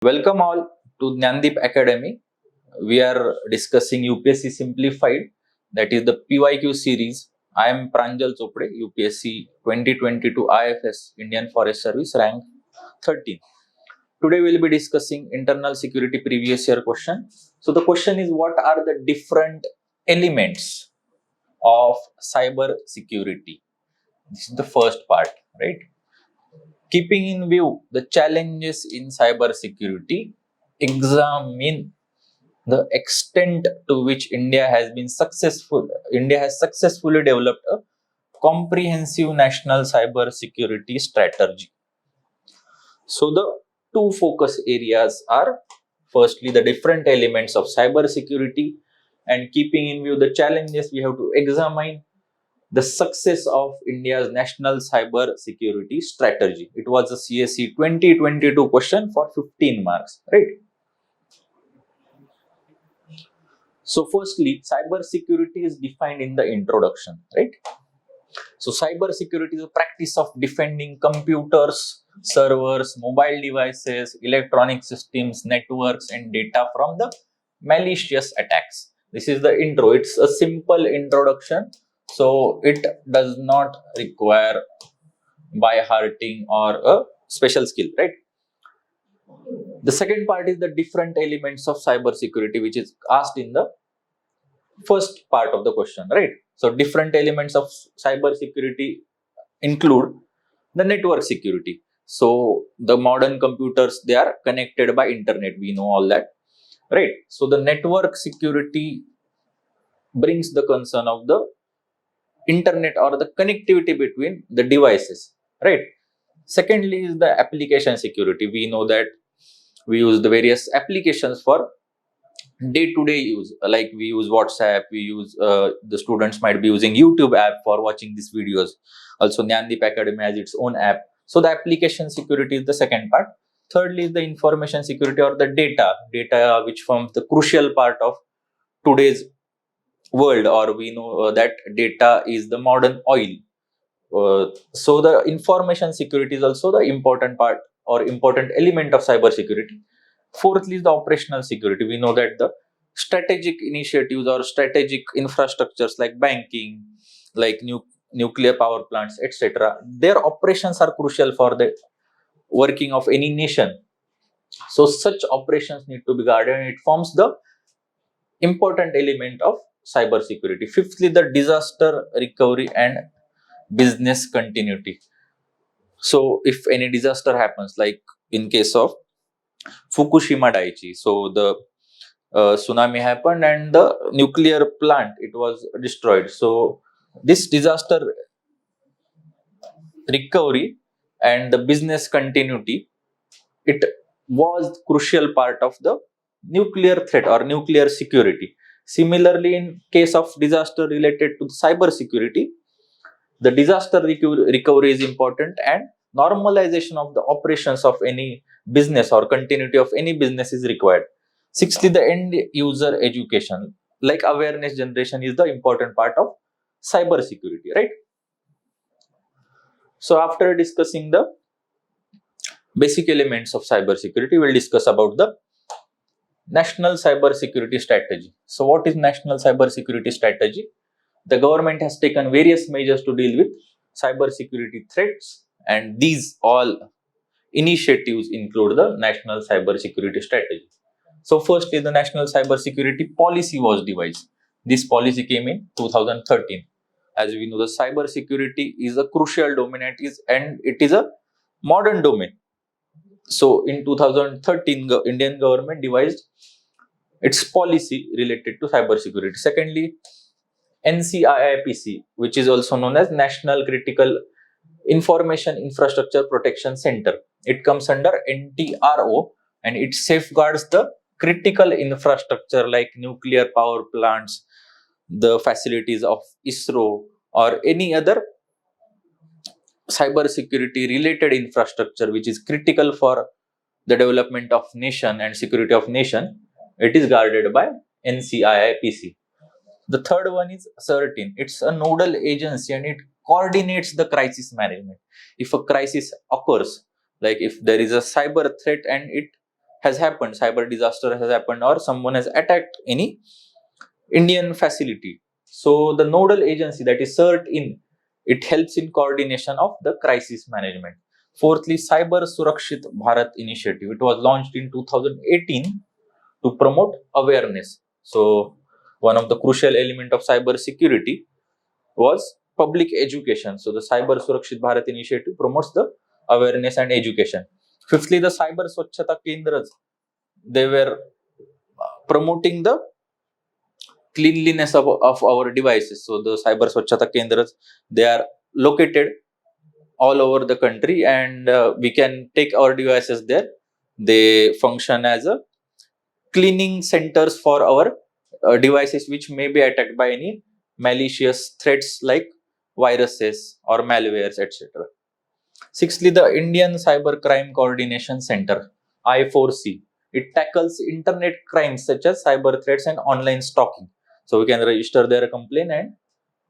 Welcome all to Dnyanadeep Academy. We are discussing UPSC Simplified, that is the PYQ series. I am Pranjal Sir, UPSC 2022 IFS Indian Forest Service rank 13. Today we will be discussing internal security previous year question. So the question is, what are the different elements of cyber security? This is the first part, right? Keeping in view the challenges in cyber security, examine the extent to which India has successfully developed a comprehensive national cyber security strategy. So the two focus areas are, firstly, the different elements of cyber security, and keeping in view the challenges, we have to examine the success of India's national cyber security strategy. It was a CSE 2022 question for 15 marks, right? So firstly, cyber security is defined in the introduction, right? So cyber security is a practice of defending computers, servers, mobile devices, electronic systems, networks, and data from the malicious attacks. This is the intro. It's a simple introduction, so it does not require by hearting or a special skill, right? The second part is the different elements of cyber security, which is asked in the first part of the question, right? So different elements of cyber security include the network security. So the modern computers, they are connected by internet, we know all that, right? So the network security brings the concern of the internet or the connectivity between the devices, right? Secondly is the application security. We know that we use the various applications for day-to-day use, like we use WhatsApp, we use the students might be using YouTube app for watching these videos. Also Dnyanadeep Academy has its own app. So the application security is the second part. Thirdly is the information security, or the data which forms the crucial part of today's world, or we know that data is the modern oil. So the information security is also the important part or important element of cyber security. Fourthly is the operational security. We know that the strategic initiatives or strategic infrastructures like banking, like nuclear power plants, etc., their operations are crucial for the working of any nation. So such operations need to be guarded, and it forms the important element of cyber security. Fifthly, the disaster recovery and business continuity. So if any disaster happens, like in case of Fukushima Daiichi, so the tsunami happened and the nuclear plant, it was destroyed. So this disaster recovery and the business continuity, it was crucial part of the nuclear threat or nuclear security. Similarly, in case of disaster related to cyber security, the disaster recovery is important, and normalization of the operations of any business or continuity of any business is required. Sixthly, the end user education, like awareness generation, is the important part of cyber security, right? So after discussing the basic elements of cyber security, we'll discuss about the national cyber security strategy. So what is national cyber security strategy? The government has taken various measures to deal with cyber security threats, and these all initiatives include the national cyber security strategy. So firstly, the national cyber security policy was devised. This policy came in 2013. As we know, the cyber security is a crucial domain, and it is a modern domain. So in 2013, the Indian government devised its policy related to cyber security. Secondly, NCIIPC, which is also known as National Critical Information Infrastructure Protection Center. It comes under NTRO, and it safeguards the critical infrastructure like nuclear power plants, the facilities of ISRO, or any other cyber security related infrastructure which is critical for the development of nation and security of nation. It is guarded by NCIIPC. The third one is CERTIN. It's a nodal agency, and it coordinates the crisis management. If a crisis occurs, like if there is a cyber threat and it has happened, cyber disaster has happened, or someone has attacked any Indian facility. So the nodal agency, that is CERT-in, it helps in coordination of the crisis management. Fourthly, Cyber Surakshit Bharat initiative. It was launched in 2018 to promote awareness. So one of the crucial element of cyber security was public education. So the Cyber Surakshit Bharat initiative promotes the awareness and education. Fifthly, the Cyber Swachhata Kendras, they were promoting the cleanliness of our devices. So the Cyber Swachhata Kendras, they are located all over the country, and we can take our devices there. They function as a cleaning centers for our devices which may be attacked by any malicious threats like viruses or malwares, etc. Sixthly, the Indian Cyber Crime Coordination Center, I4C. It tackles internet crimes such as cyber threats and online stalking. So we can register their complaint and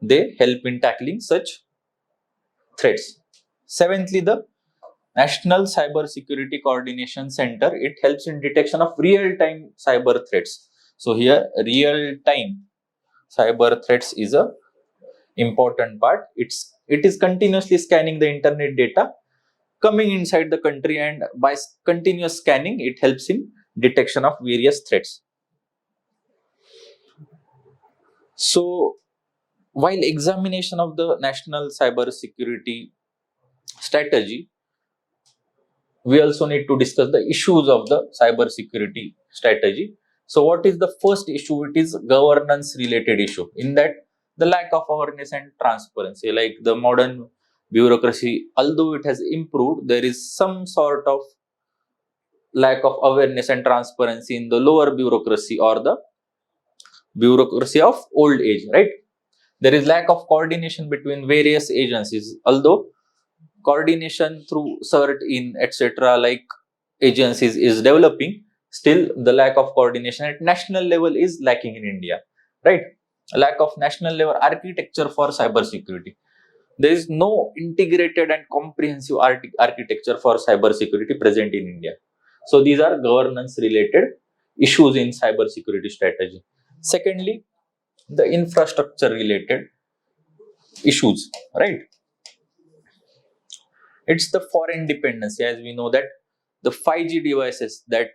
they help in tackling such threats. Seventhly, the National Cyber Security Coordination Center, it helps in detection of real-time cyber threats. So here, real-time cyber threats is a important part. It is continuously scanning the internet data coming inside the country, and by continuous scanning, it helps in detection of various threats. So while examination of the National Cyber Security Strategy, we also need to discuss the issues of the cyber security strategy. So what is the first issue? It is governance related issue. In that, the lack of awareness and transparency, like the modern bureaucracy, although it has improved, there is some sort of lack of awareness and transparency in the lower bureaucracy or the bureaucracy of old age, right? There is lack of coordination between various agencies, although coordination through CERT-in, etc., like agencies is developing, still the lack of coordination at national level is lacking in India, right? A lack of national level architecture for cyber security. There is no integrated and comprehensive architecture for cyber security present in India. So these are governance related issues in cyber security strategy. Secondly, the infrastructure related issues, right? It's the foreign dependency. As we know that the 5G devices that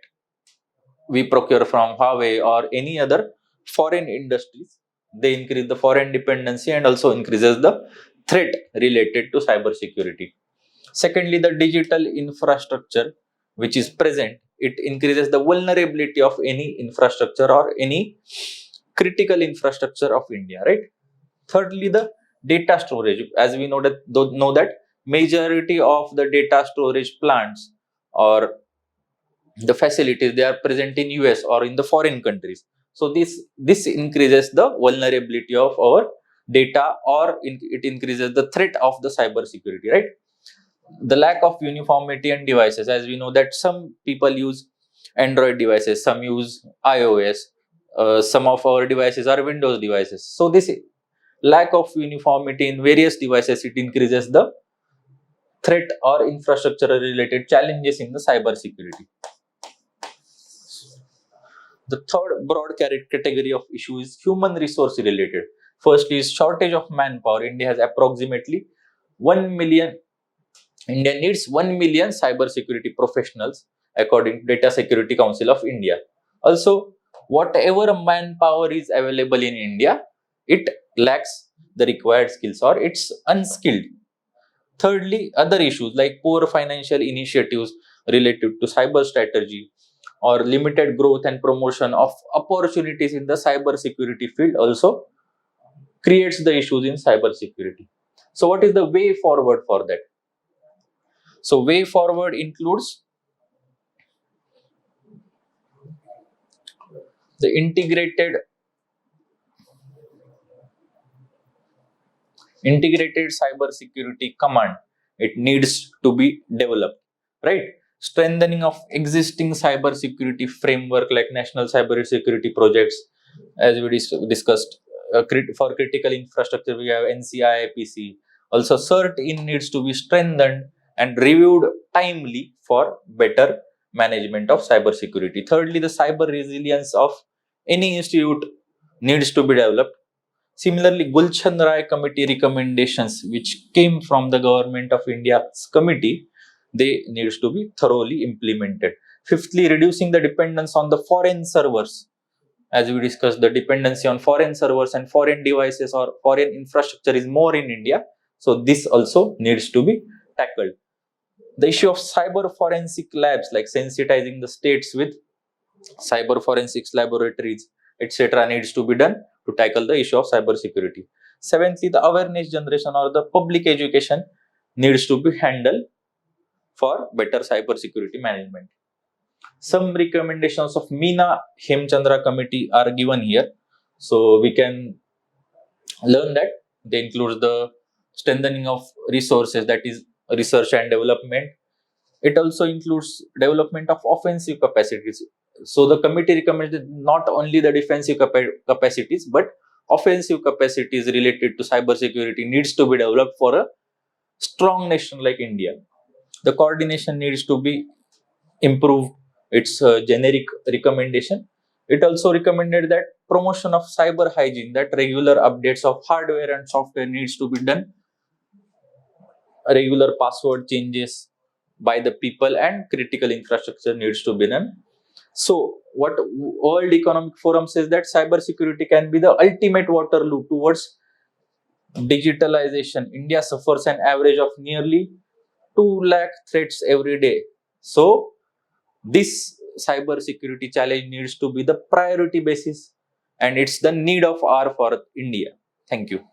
we procure from Huawei or any other foreign industries, they increase the foreign dependency and also increases the threat related to cyber security. Secondly, the digital infrastructure which is present, it increases the vulnerability of any infrastructure or any critical infrastructure of India, right? Thirdly, the data storage. As we know that majority of the data storage plants or the facilities, they are present in US or in the foreign countries. So this increases the vulnerability of our data, or it increases the threat of the cyber security, right? The lack of uniformity and devices. As we know that some people use Android devices, some use iOS, some of our devices are Windows devices. So this lack of uniformity in various devices, it increases the threat or infrastructure related challenges in the cyber security. The third broad category of issue is human resource related. First is shortage of manpower. India has approximately 1 million. India needs 1 million cyber security professionals according to Data Security Council of India. Also, whatever manpower is available in India, it lacks the required skills or it's unskilled. Thirdly, other issues like poor financial initiatives related to cyber strategy or limited growth and promotion of opportunities in the cyber security field also creates the issues in cyber security. So what is the way forward for that? So way forward includes the integrated cyber security command. It needs to be developed, right? Strengthening of existing cyber security framework like national cyber security projects, as we discussed. For critical infrastructure, we have NCIPC. Also, CERT-in needs to be strengthened and reviewed timely for better management of cyber security. Thirdly, the cyber resilience of any institute needs to be developed. Similarly, Gulshan Rai committee recommendations, which came from the government of India's committee, they needs to be thoroughly implemented. Fifthly, reducing the dependence on the foreign servers. As we discussed, the dependency on foreign servers and foreign devices or foreign infrastructure is more in India. So this also needs to be tackled. The issue of cyber forensic labs, like sensitizing the states with cyber forensics laboratories, etc., needs to be done to tackle the issue of cyber security. Seventhly, the awareness generation or the public education needs to be handled for better cyber security management. Some recommendations of Meena Hemchandra committee are given here. So we can learn that they include the strengthening of resources, that is research and development. It also includes development of offensive capacities. So the committee recommends that not only the defensive capacities, but offensive capacities related to cyber security needs to be developed for a strong nation like India. The coordination needs to be improved. It's a generic recommendation. It also recommended that promotion of cyber hygiene, that regular updates of hardware and software needs to be done, regular password changes by the people, and critical infrastructure needs to be done. So what World Economic Forum says, that cyber security can be the ultimate Waterloo towards digitalization. India suffers an average of nearly 2 lakh threats every day. So this cyber security challenge needs to be the priority basis, and it's the need of hour for India. Thank you.